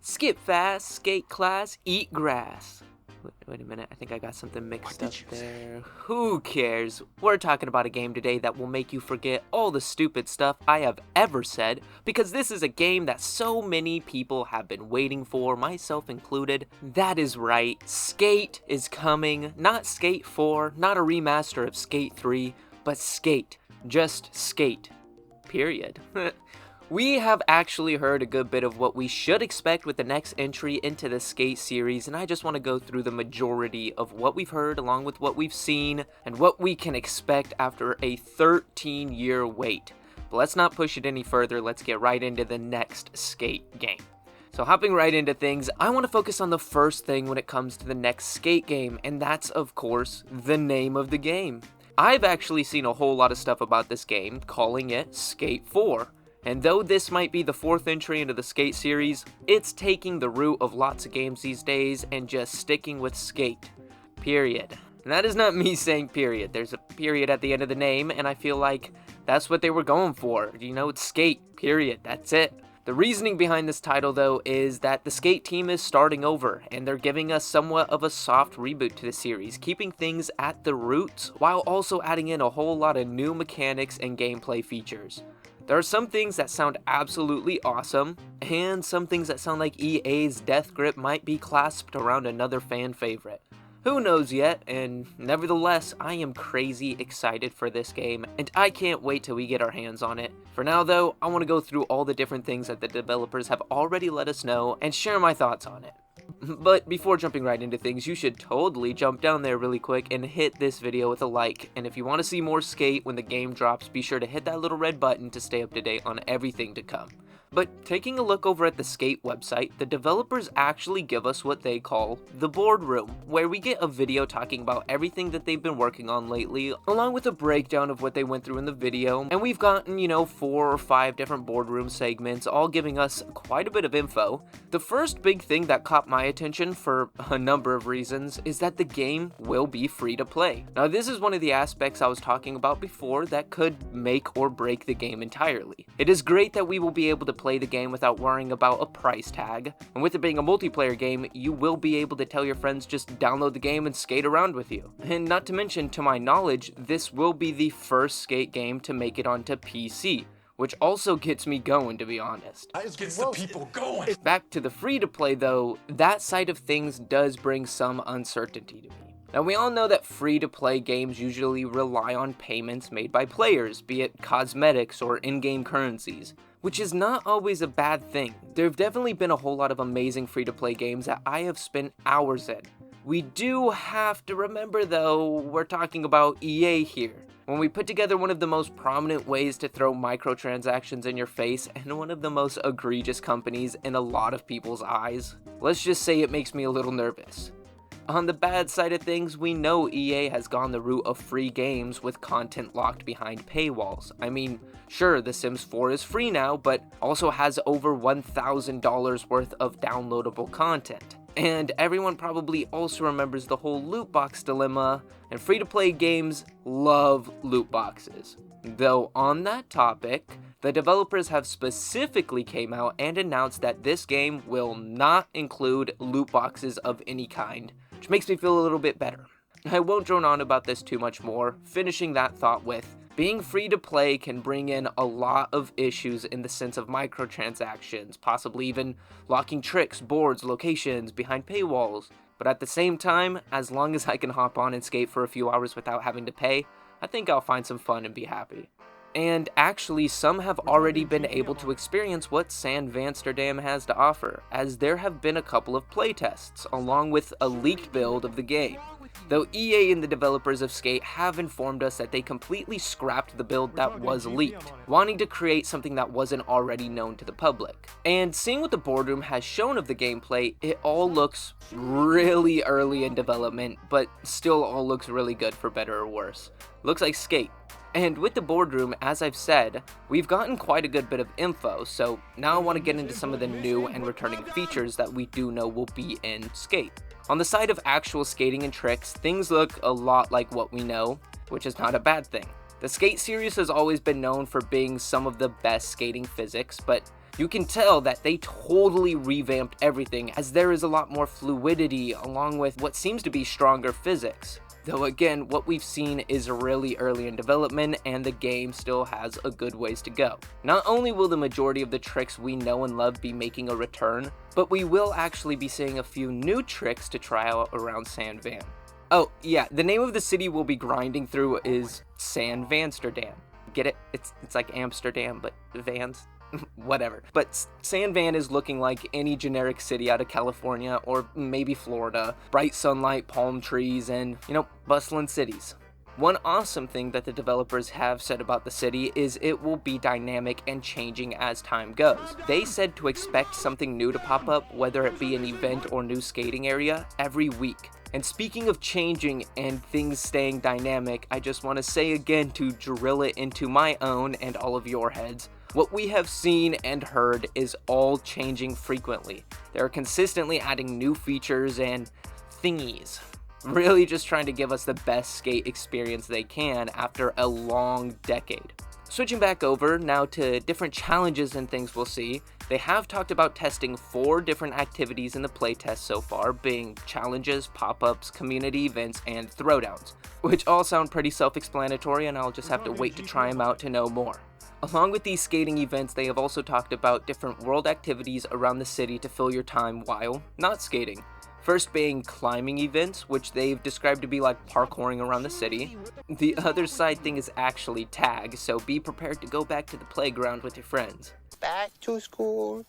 Skip fast, skate class, eat grass. Wait a minute, I think I got something mixed up there. Who cares? We're talking about a game today that will make you forget all the stupid stuff I have ever said, because this is a game that so many people have been waiting for, myself included. That is right, Skate is coming. Not Skate 4, not a remaster of Skate 3, but Skate. Just Skate. Period. We have actually heard a good bit of what we should expect with the next entry into the Skate series, and I just want to go through the majority of what we've heard along with what we've seen and what we can expect after a 13-year wait. But let's not push it any further, let's get right into the next Skate game. So hopping right into things, I want to focus on the first thing when it comes to the next Skate game, and that's of course the name of the game. I've actually seen a whole lot of stuff about this game calling it Skate 4. And though this might be the fourth entry into the Skate series, it's taking the route of lots of games these days and just sticking with Skate. Period. And that is not me saying period. There's a period at the end of the name, and I feel like that's what they were going for. You know, it's Skate. Period. That's it. The reasoning behind this title, though, is that the Skate team is starting over, and they're giving us somewhat of a soft reboot to the series, keeping things at the roots, while also adding in a whole lot of new mechanics and gameplay features. There are some things that sound absolutely awesome, and some things that sound like EA's death grip might be clasped around another fan favorite. Who knows yet, and nevertheless, I am crazy excited for this game, and I can't wait till we get our hands on it. For now though, I want to go through all the different things that the developers have already let us know, and share my thoughts on it. But before jumping right into things, you should totally jump down there really quick and hit this video with a like. And if you want to see more Skate when the game drops, be sure to hit that little red button to stay up to date on everything to come. But taking a look over at the Skate website, the developers actually give us what they call the boardroom, where we get a video talking about everything that they've been working on lately, along with a breakdown of what they went through in the video. And we've gotten, 4 or 5 different boardroom segments, all giving us quite a bit of info. The first big thing that caught my attention for a number of reasons is that the game will be free to play. Now this is one of the aspects I was talking about before that could make or break the game entirely. It is great that we will be able to play the game without worrying about a price tag, and with it being a multiplayer game, you will be able to tell your friends just download the game and skate around with you. And not to mention, to my knowledge, this will be the first Skate game to make it onto PC, which also gets me going, to be honest. Gets the people going. Back to the free to play though, that side of things does bring some uncertainty to me. Now we all know that free-to-play games usually rely on payments made by players, be it cosmetics or in-game currencies, which is not always a bad thing. There have definitely been a whole lot of amazing free-to-play games that I have spent hours in. We do have to remember though, we're talking about EA here. When we put together one of the most prominent ways to throw microtransactions in your face and one of the most egregious companies in a lot of people's eyes, let's just say it makes me a little nervous. On the bad side of things, we know EA has gone the route of free games with content locked behind paywalls. I mean, sure, The Sims 4 is free now, but also has over $1,000 worth of downloadable content. And everyone probably also remembers the whole loot box dilemma, and free-to-play games love loot boxes. Though on that topic, the developers have specifically came out and announced that this game will not include loot boxes of any kind, which makes me feel a little bit better. I won't drone on about this too much more, finishing that thought with, being free to play can bring in a lot of issues in the sense of microtransactions, possibly even locking tricks, boards, locations behind paywalls. But at the same time, as long as I can hop on and skate for a few hours without having to pay, I think I'll find some fun and be happy. And actually, some have already been able to experience what San Vansterdam has to offer, as there have been a couple of playtests, along with a leaked build of the game. Though EA and the developers of Skate have informed us that they completely scrapped the build that was leaked, wanting to create something that wasn't already known to the public. And seeing what the boardroom has shown of the gameplay, it all looks really early in development, but still all looks really good for better or worse. Looks like Skate. And with the boardroom, as I've said, we've gotten quite a good bit of info, so now I want to get into some of the new and returning features that we do know will be in Skate. On the side of actual skating and tricks, things look a lot like what we know, which is not a bad thing. The Skate series has always been known for being some of the best skating physics, but You can tell that they totally revamped everything, as there is a lot more fluidity along with what seems to be stronger physics. Though again, what we've seen is really early in development and the game still has a good ways to go. Not only will the majority of the tricks we know and love be making a return, but we will actually be seeing a few new tricks to try out around San Van. Oh yeah, the name of the city we'll be grinding through is San Vansterdam. Get it? It's like Amsterdam, but Vans? Whatever. But San Van is looking like any generic city out of California or maybe Florida. Bright sunlight, palm trees, and, bustling cities. One awesome thing that the developers have said about the city is it will be dynamic and changing as time goes. They said to expect something new to pop up, whether it be an event or new skating area, every week. And speaking of changing and things staying dynamic, I just want to say again to drill it into my own and all of your heads, what we have seen and heard is all changing frequently. They're consistently adding new features and thingies. Really just trying to give us the best skate experience they can after a long decade. Switching back over now to different challenges and things we'll see, they have talked about testing 4 different activities in the playtest so far, being challenges, pop-ups, community events, and throwdowns, which all sound pretty self-explanatory and I'll just have to wait to try them out to know more. Along with these skating events, they have also talked about different world activities around the city to fill your time while not skating. First being climbing events, which they've described to be like parkouring around the city. The other side thing is actually tag, so be prepared to go back to the playground with your friends. Back to school.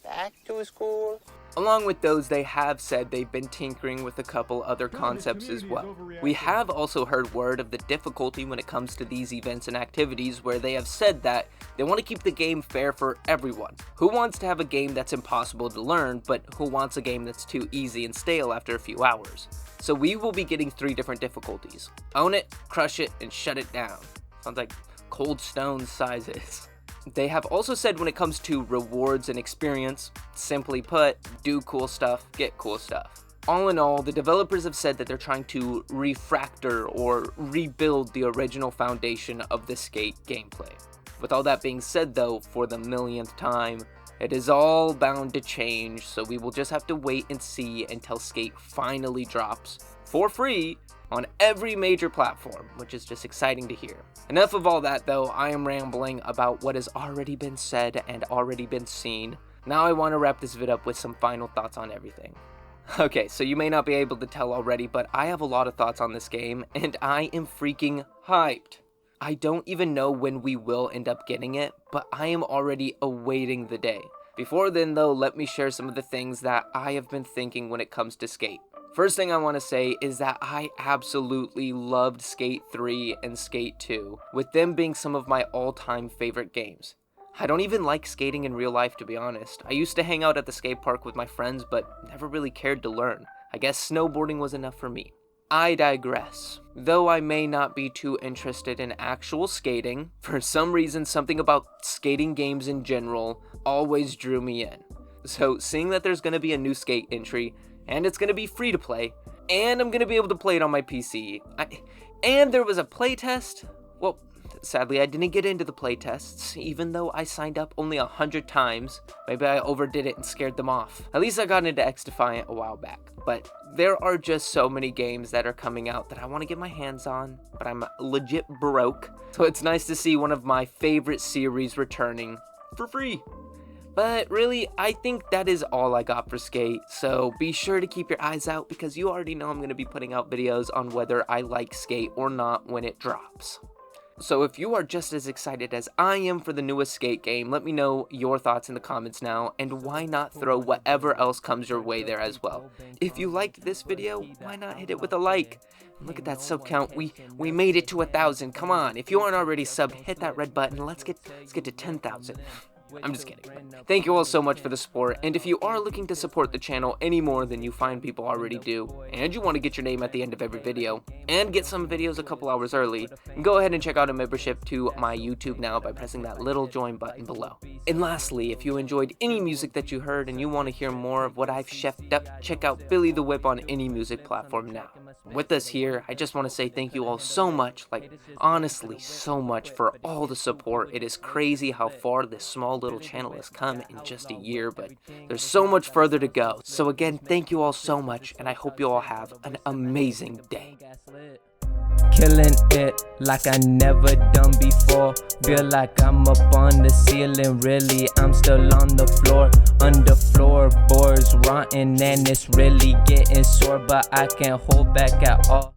Back to school. Along with those, they have said they've been tinkering with a couple other concepts as well. We have also heard word of the difficulty when it comes to these events and activities, where they have said that they want to keep the game fair for everyone. Who wants to have a game that's impossible to learn, but who wants a game that's too easy and stale after a few hours? So we will be getting 3 different difficulties. Own it, crush it, and shut it down. Sounds like Cold Stone sizes. They have also said when it comes to rewards and experience, simply put, do cool stuff, get cool stuff. All in all, the developers have said that they're trying to refactor or rebuild the original foundation of the skate gameplay. With all that being said though, for the millionth time, it is all bound to change, so we will just have to wait and see until Skate finally drops for free on every major platform, which is just exciting to hear. Enough of all that though, I am rambling about what has already been said and already been seen. Now I want to wrap this vid up with some final thoughts on everything. Okay, so you may not be able to tell already, but I have a lot of thoughts on this game, and I am freaking hyped. I don't even know when we will end up getting it, but I am already awaiting the day. Before then though, let me share some of the things that I have been thinking when it comes to Skate. First thing I want to say is that I absolutely loved Skate 3 and Skate 2, with them being some of my all-time favorite games. I don't even like skating in real life, to be honest. I used to hang out at the skate park with my friends, but never really cared to learn. I guess snowboarding was enough for me. I digress. Though I may not be too interested in actual skating, for some reason something about skating games in general always drew me in. So seeing that there's going to be a new Skate entry, and it's going to be free to play, and I'm going to be able to play it on my PC, and there was a playtest. Well, sadly I didn't get into the playtests, even though I signed up only 100 times. Maybe I overdid it and scared them off. At least I got into X-Defiant a while back. But there are just so many games that are coming out that I want to get my hands on, but I'm legit broke. So it's nice to see one of my favorite series returning for free. But really, I think that is all I got for Skate, so be sure to keep your eyes out because you already know I'm going to be putting out videos on whether I like Skate or not when it drops. So if you are just as excited as I am for the newest Skate game, let me know your thoughts in the comments now, and why not throw whatever else comes your way there as well. If you liked this video, why not hit it with a like? Look at that sub count, we made it to 1,000, come on, if you aren't already subbed, hit that red button, let's get to 10,000. I'm just kidding. Thank you all so much for the support, and if you are looking to support the channel any more than you find people already do, and you want to get your name at the end of every video, and get some videos a couple hours early, go ahead and check out a membership to my YouTube now by pressing that little join button below. And lastly, if you enjoyed any music that you heard and you want to hear more of what I've chefed up, check out BillyTheWhip on any music platform now. with us here, I just want to say thank you all so much, like honestly so much, for all the support. It is crazy how far this small little channel has come in just a year, but there's so much further to go. So again, thank you all so much, and I hope you all have an amazing day. Killing it like I never done before. Feel like I'm up on the ceiling, really I'm still on the floor. Under floorboards rotten and it's really getting sore, but I can't hold back at all.